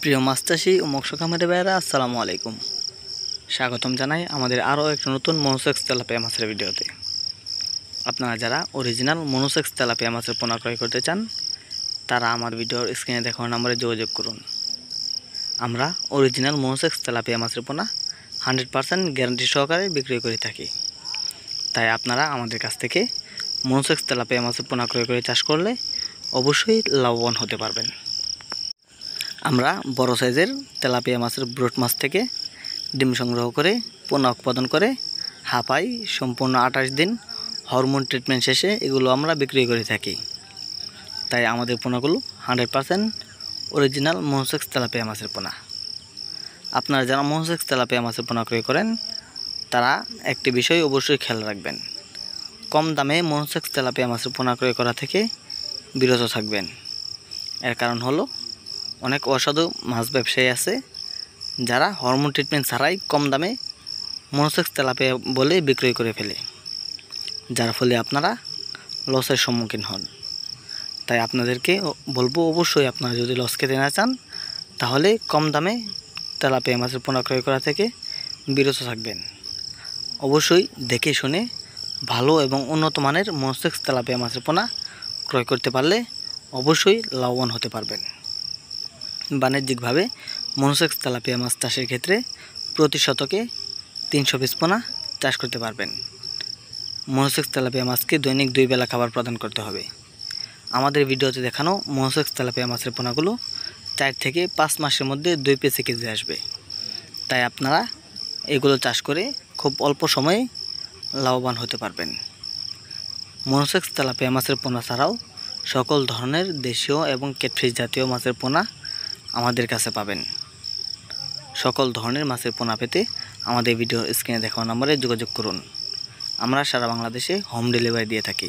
প্রিয় মাছ চাষি ও মৎস্য খামারি ভাইয়েরা, আসসালামু আলাইকুম। স্বাগতম জানাই আমাদের আরও একটা নতুন মনোসেক্স তেলাপিয়া মাছের ভিডিওতে। আপনারা যারা অরিজিনাল মনোসেক্স তেলাপিয়া মাছের পোনা ক্রয় করতে চান, তারা আমার ভিডিওর স্ক্রিনে দেখানো নম্বরে যোগাযোগ করুন। আমরা অরিজিনাল মনোসেক্স তেলাপিয়া মাছের পোনা 100% গ্যারান্টি সহকারে বিক্রি করে থাকি। তাই আপনারা আমাদের কাছ থেকে মনোসেক্স তেলাপিয়া মাছের পোনা ক্রয় করে চাষ করলে অবশ্যই লাভবান হতে পারবেন। আমরা বড় সাইজের তেলাপিয়া মাছের ব্রুট মাছ থেকে ডিম সংগ্রহ করে পোনা উৎপাদন করে হাঁপাই সম্পূর্ণ 28 দিন হরমোন ট্রিটমেন্ট শেষে এগুলো আমরা বিক্রি করে থাকি। তাই আমাদের পোনাগুলো 100% অরিজিনাল মনোসেক্স তেলাপিয়া মাছের পোনা। আপনারা যারা মনোসেক্স তেলাপিয়া মাছের পোনা ক্রয় করেন, তারা একটি বিষয় অবশ্যই খেয়াল রাখবেন, কম দামে মনোসেক্স তেলাপিয়া মাছের পোনা ক্রয় করা থেকে বিরত থাকবেন। এর কারণ হলো, অনেক অসাধু মাছ ব্যবসায়ী আছে যারা হরমোন ট্রিটমেন্ট ছাড়াই কম দামে মনোসেক্স তেলাপিয়া বলে বিক্রয় করে ফেলে, যার ফলে আপনারা লসের সম্মুখীন হন। তাই আপনাদেরকে বলবো, অবশ্যই আপনারা যদি লস খেতে না চান, তাহলে কম দামে তেলাপিয়া মাছের পোনা ক্রয় করা থেকে বিরত থাকবেন। অবশ্যই দেখে শুনে ভালো এবং উন্নত মানের মনোসেক্স তেলাপিয়া মাছের পোনা ক্রয় করতে পারলে অবশ্যই লাভবান হতে পারবেন। বাণিজ্যিকভাবে মনোসেক্স তেলাপিয়া মাছ চাষের ক্ষেত্রে প্রতি শতকে 300 পিস পোনা চাষ করতে পারবেন। মনোসেক্স তেলাপিয়া মাছকে দৈনিক 2 বেলা খাবার প্রদান করতে হবে। আমাদের ভিডিওতে দেখানো মনোসেক্স তেলাপিয়া মাছের পোনাগুলো 4 থেকে 5 মাসের মধ্যে 2 কেজি আসবে। তাই আপনারা এগুলো চাষ করে খুব অল্প সময়ে লাভবান হতে পারবেন। মনোসেক্স তেলাপিয়া মাছের পোনা ছাড়াও সকল ধরনের দেশীয় এবং ক্যাটফিশ জাতীয় মাছের পোনা আমাদের কাছে পাবেন। সকল ধরনের মাছের পোনা পেতে আমাদের ভিডিও স্ক্রিনে দেখানো নম্বরে যোগাযোগ করুন। আমরা সারা বাংলাদেশে হোম ডেলিভারি দিয়ে থাকি।